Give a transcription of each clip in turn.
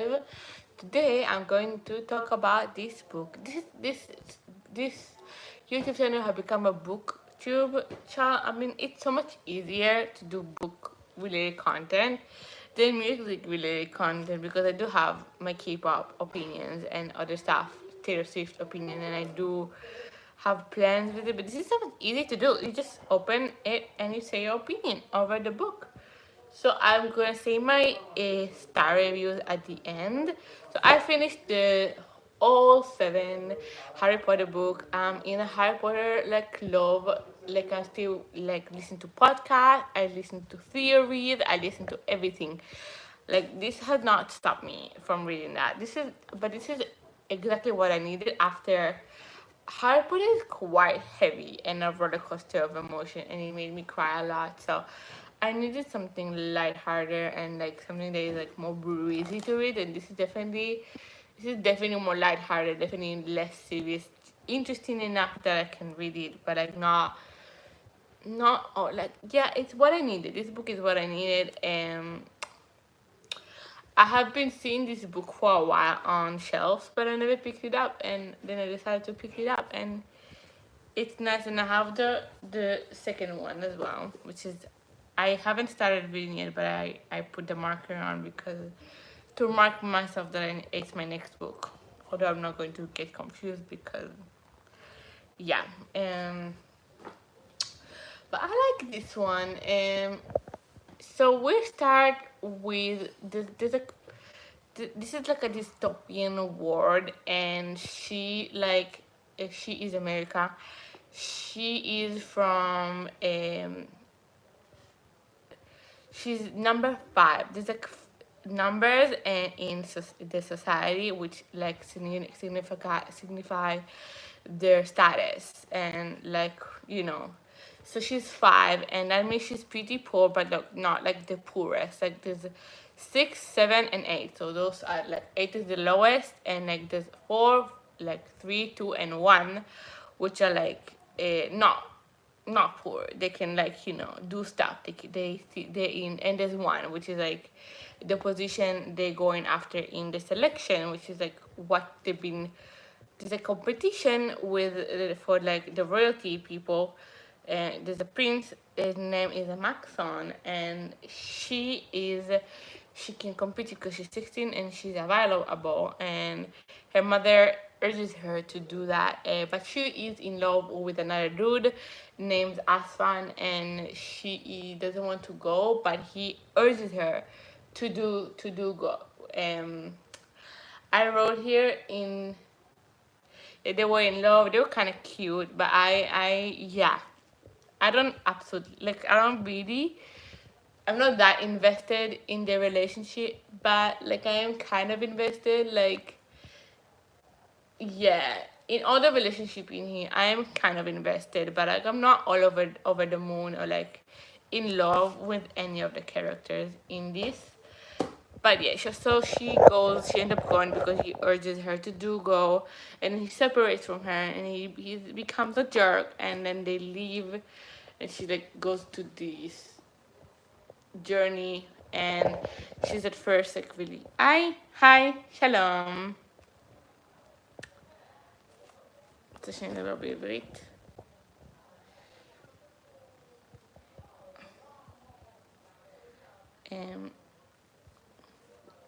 live. Today I'm going to talk about this book. This YouTube channel has become a booktube channel. I mean, it's so much easier to do book related content than music related content because I do have my K-pop opinions and other stuff, Taylor Swift opinion, and I do have plans with it. But this is so much easy to do. You just open it and you say your opinion over the book. So I'm gonna say my star reviews at the end. So I finished the all seven Harry Potter book. I'm in a Harry Potter like love. Like I still like listen to podcasts. I listen to theories. I listen to everything. Like this has not stopped me from reading that. This is exactly what I needed after. Harry Potter is quite heavy and a roller coaster of emotion, and it made me cry a lot. So I needed something lighthearted and like something that is like more breezy to read. And this is definitely more lighthearted, definitely less serious, interesting enough that I can read it, but like not oh, like yeah, it's what I needed. This book is what I needed, and I have been seeing this book for a while on shelves, but I never picked it up, and then I decided to pick it up, and it's nice. And I have the second one as well, which is I haven't started reading it, but I put the marker on because to mark myself that it's my next book. Although I'm not going to get confused because yeah, but I like this one. So we start with this is like a dystopian world, and she is America. She is from she's number five. There's like numbers and in the society which like signify their status and like so she's five, and that means she's pretty poor, but not like the poorest. Like there's six, seven, and eight. So those are like eight is the lowest, and like there's four, like three, two, and one, which are like not poor. They can like do stuff. They in, and there's one which is like the position they're going after in the selection, which is like what they've been. There's a competition with for like the royalty people. There's a prince. His name is Maxon, and she can compete because she's 16 and she's available, and her mother urges her to do that. But she is in love with another dude named Asfan, and she doesn't want to go, but he urges her to do go. I wrote here in they were in love. They were kind of cute, but yeah, I don't absolutely like. I don't really. I'm not that invested in their relationship, but like I am kind of invested. Like yeah, in all the relationship in here, I am kind of invested, but like I'm not all over the moon or like in love with any of the characters in this. But yeah, so she ends up going because he urges her to do go, and he separates from her, and he becomes a jerk, and then they leave, and she like goes to this journey, and she's at first like really, hi, shalom. תשני לדבר בעברית.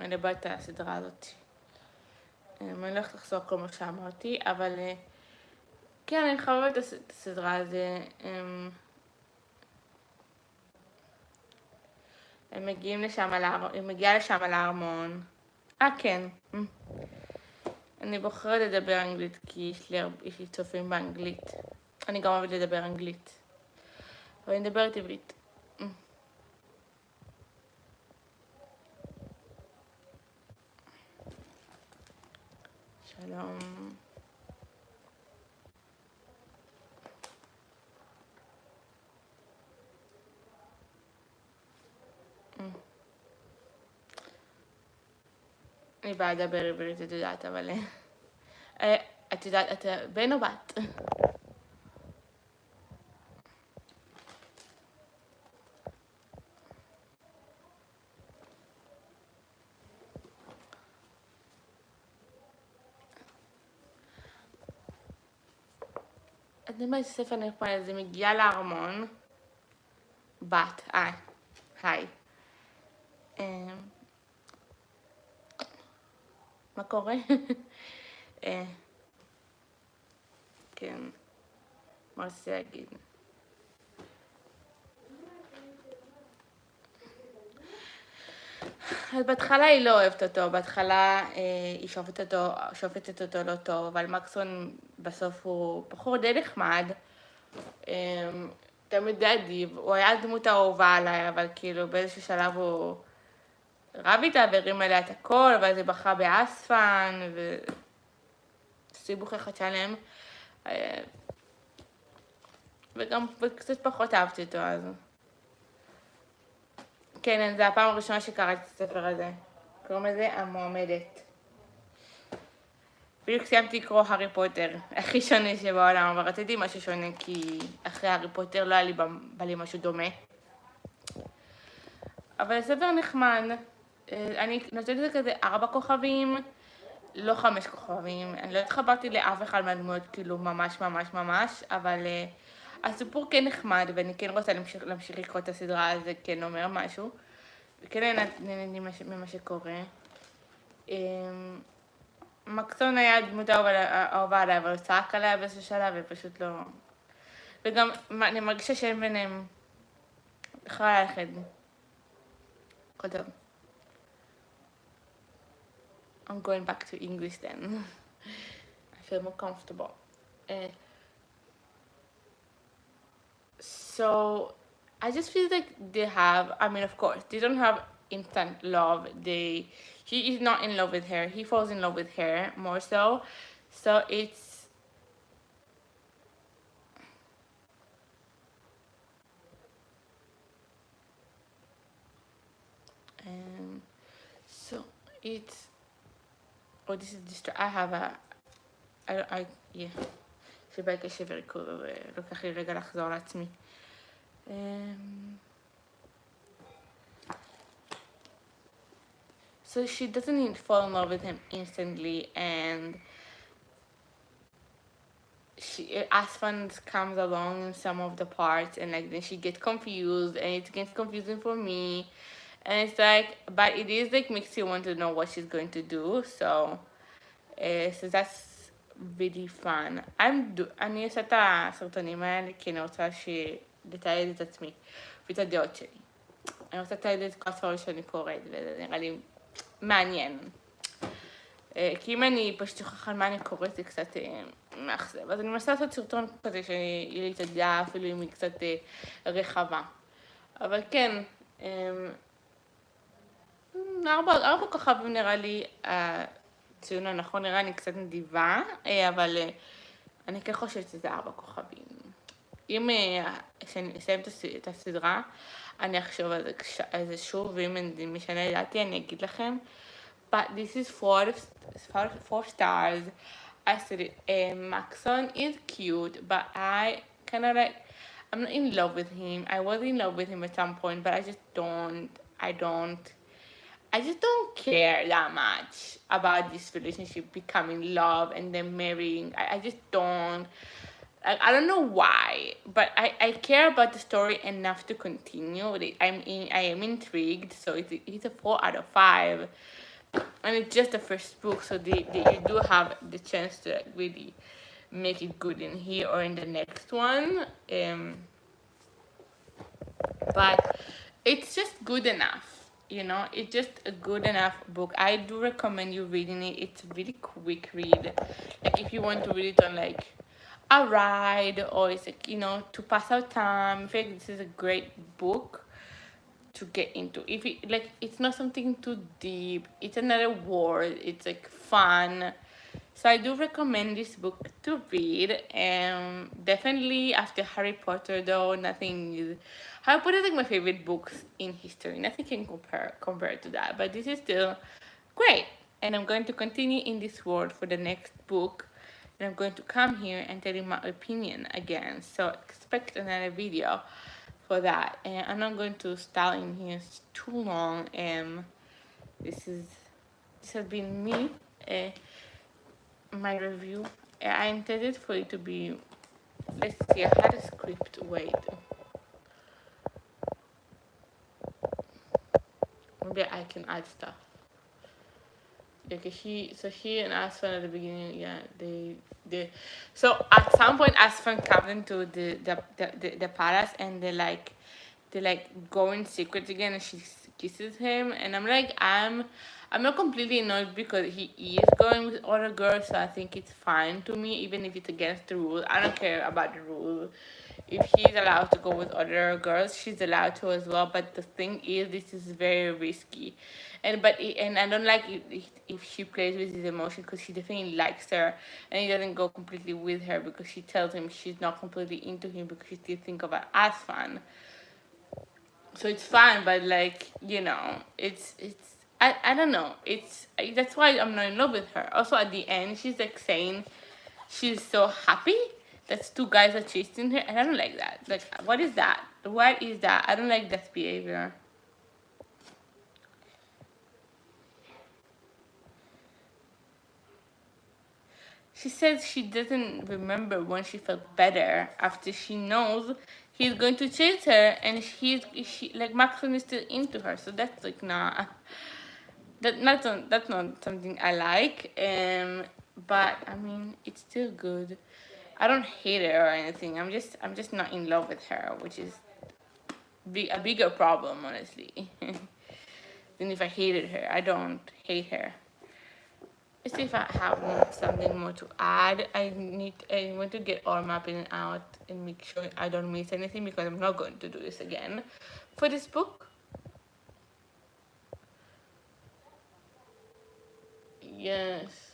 אני מדברת על הסדרה הזאת. אני לא הולכת לחזור כל מה שאמרתי, אבל כן, אני חייבת את הסדרה הזו. הם מגיעה לשם על הארמון. כן. אני בוחרת לדבר אנגלית כי יש לי צופים באנגלית. אני גם אוהבת לדבר אנגלית. אבל אני מדברת עברית. שלום. אני באה לדבר עברית, את יודעת, אבל... את יודעת, את בן או בת? יודעת מה זה ספר נחמד, זה מגיע לארמון. בת, היי. מה קורה? כן, מה רציתי להגיד? אז בהתחלה היא לא אוהבת אותו, בהתחלה היא שופטת אותו לא טוב, אבל מקסון בסוף הוא בחור די נחמד, תמיד די אדיב, הוא היה דמות האהובה עליי, אבל כאילו באיזשהו שלב הוא רב איתה והרים עליה את הכל, ואז היא בחרה באספן, וסיבוך אחד שלם, וגם קצת פחות אהבתי אותו אז. כן, זו הפעם הראשונה שקראתי את הספר הזה. קוראים לזה המועמדת. בדיוק סיימתי לקרוא הארי פוטר, הכי שונה שבעולם, אבל רציתי משהו שונה כי אחרי הארי פוטר לא היה לי בא לי משהו דומה. אבל הספר נחמד, אני נותנת את זה כזה 4 כוכבים, לא 5 כוכבים. אני לא התחברתי לאף אחד מהדמויות כאילו ממש, אבל הסיפור כן נחמד ואני כן רוצה להמשיך לקרוא את הסדרה, אז זה כן אומר משהו. וכן נהניתי ממה שקורה. מקסון היה דמות אהובה עליי, אבל הוא צעק עליה באיזשהו שלב ופשוט לא... וגם אני מרגישה שאין ביניהם יכולה ללכת. הכל טוב. I'm going back to English then. I feel more comfortable. So I just feel like they have, I mean, of course, they don't have instant love. He is not in love with her. He falls in love with her more so. So it's oh, this is I have a yeah. שבא קשה וריקוד, ולוקח לי רגע לחזור לעצמי. So she doesn't fall in love with him instantly, and Aspen comes along in some of the parts, and like then she gets confused, and it gets confusing for me, and it's like, but it is like makes you want to know what she's going to do, so that's really fun. אני עושה את הסרטונים האלה כי אני רוצה לתעד את עצמי ואת הדעות שלי. אני רוצה לתעד את כל הספרים שאני קוראת, וזה נראה לי מעניין. כי אם אני פשוט שוכח על מה אני קוראת, זה קצת מאכזב. אז אני מנסה לעשות סרטון כזה שיהיה לי את הדעה, אפילו אם היא קצת רחבה. אבל כן, 4 כוכבים נראה לי, ציון הנכון נראה לי קצת נדיבה, אבל אני כן חושבת שזה 4 כוכבים. אם אני אסיים את הסדרה, אני אחשוב על זה שוב, ואם אני משנה לדעתי, אני אגיד לכם. But this is 4 stars. I said it. Maxon is cute, but I kind of like, I'm not in love with him. I was in love with him at some point, but I just don't care that much about this relationship becoming love and then marrying. I just don't. I don't know why, but I care about the story enough to continue. I am intrigued, so it's a 4 out of 5. And it's just the first book, so you do have the chance to like, really make it good in here or in the next one. But it's just good enough. You know, it's just a good enough book. I do recommend you reading it. It's a really quick read. Like if you want to read it on like a ride or it's like, you know, to pass out time. I feel like this is a great book to get into. If it like it's not something too deep, it's another world, it's like fun. So I do recommend this book to read. Definitely after Harry Potter though, Harry Potter is like my favorite books in history. Nothing can compare to that. But this is still great. And I'm going to continue in this world for the next book. And I'm going to come here and tell you my opinion again. So expect another video for that. And I'm not going to style in here too long. This has been me. My review. I intended for it to be let's see. I had a script. Wait, maybe I can add stuff. Yeah, cause she and Aspen at the beginning, yeah, they. So at some point, Aspen comes into the palace, and they like go in secret again, and she kisses him, and I'm not completely annoyed because he is going with other girls, so I think it's fine to me, even if it's against the rules. I don't care about the rules. If she's allowed to go with other girls, she's allowed to as well. But the thing is, this is very risky, and I don't like if she plays with his emotions, because he definitely likes her, and he doesn't go completely with her because she tells him she's not completely into him because she still think of her as fun. So it's fine, but like, I don't know. That's why I'm not in love with her. Also, at the end, she's like saying she's so happy that two guys are chasing her, and I don't like that. Like, what is that? What is that? I don't like that behavior. She says she doesn't remember when she felt better after she knows he's going to chase her, and she like Maxon is still into her. So that's like, nah. That's not something I like. But I mean, it's still good. I don't hate her or anything. I'm just not in love with her, which is a bigger problem, honestly. Than if I hated her. I don't hate her. Let's see if I have something more to add. I want to get all mapping out and make sure I don't miss anything, because I'm not going to do this again for this book. Yes.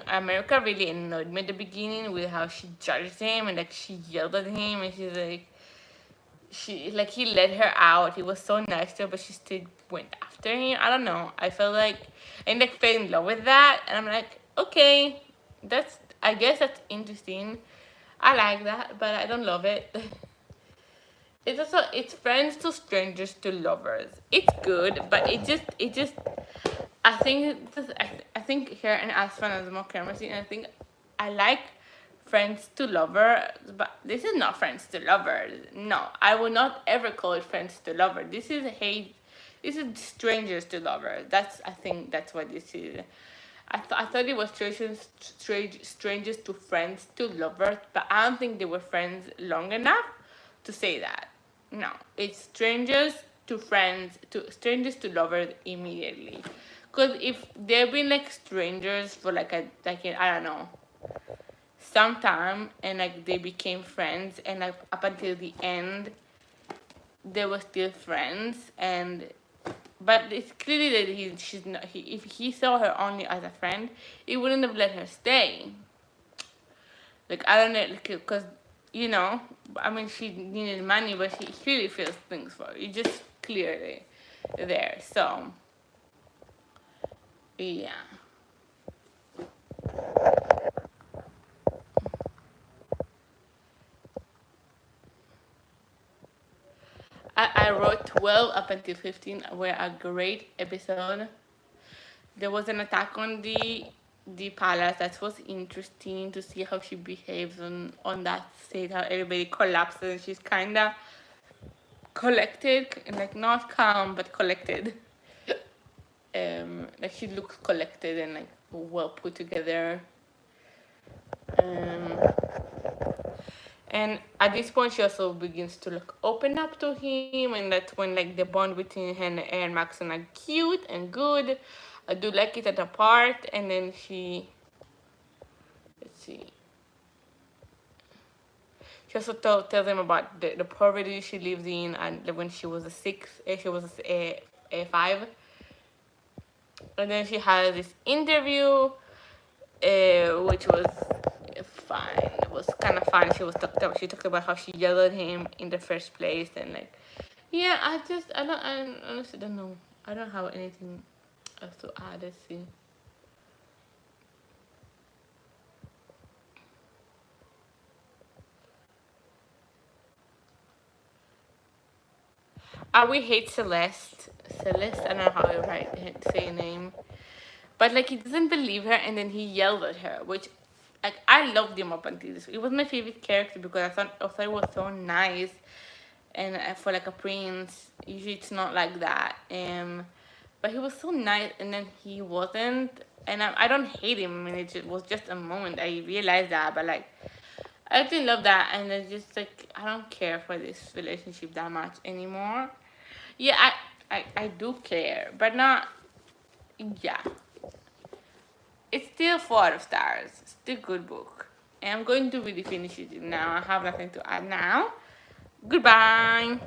America really annoyed me at the beginning with how she judged him, and like she yelled at him, and he let her out. He was so nice to her, but she still went after him. I don't know. I felt like and like fell in love with that, and I'm like, okay, I guess that's interesting. I like that, but I don't love it. It's friends to strangers to lovers. It's good, but it just I think here in Aspen is more chemistry, and I think I like friends to lovers, but this is not friends to lovers. No, I would not ever call it friends to lovers. This is hate. This is strangers to lovers. I think that's what this is. I thought it was strangers to friends to lovers, but I don't think they were friends long enough to say that. No, it's strangers to lovers immediately. Cause if they've been like strangers for I don't know, some time, and like they became friends, and like up until the end they were still friends, and but it's clearly that if he saw her only as a friend, he wouldn't have let her stay. Like, I don't know, like, because I mean, she needed money, but he clearly feels things for her. It's just clearly there. So yeah, I wrote 12 up until 15 were a great episode. There was an attack on the palace that was interesting to see how she behaves on that stage, how everybody collapses, and she's kind of collected, and like not calm but collected. Like she looks collected and like well put together. Um, and at this point, she also begins to like open up to him, and that's when like the bond between her and Maxon are cute and good. I do like it at a part, and then let's see, she also tells him about the poverty she lives in, and when she was she was a five, and then she has this interview, which was fine. It was kind of fun. She talked about how she yelled at him in the first place, and like, yeah, I honestly don't know. I don't have anything else to add. Let's see. we hate Celeste. Celeste, I don't know how you say her name. But like he doesn't believe her, and then he yelled at her, which like I loved him up until this. It was my favorite character because I thought it was so nice, and for like a prince, usually it's not like that. But he was so nice, and then he wasn't. And I don't hate him. I mean, was just a moment. I realized that, but like I didn't love that, and it's just like I don't care for this relationship that much anymore. Yeah, I do care, but not. Yeah, it's still 4 stars. Still good book. And I'm going to really finish it now. I have nothing to add now. Goodbye.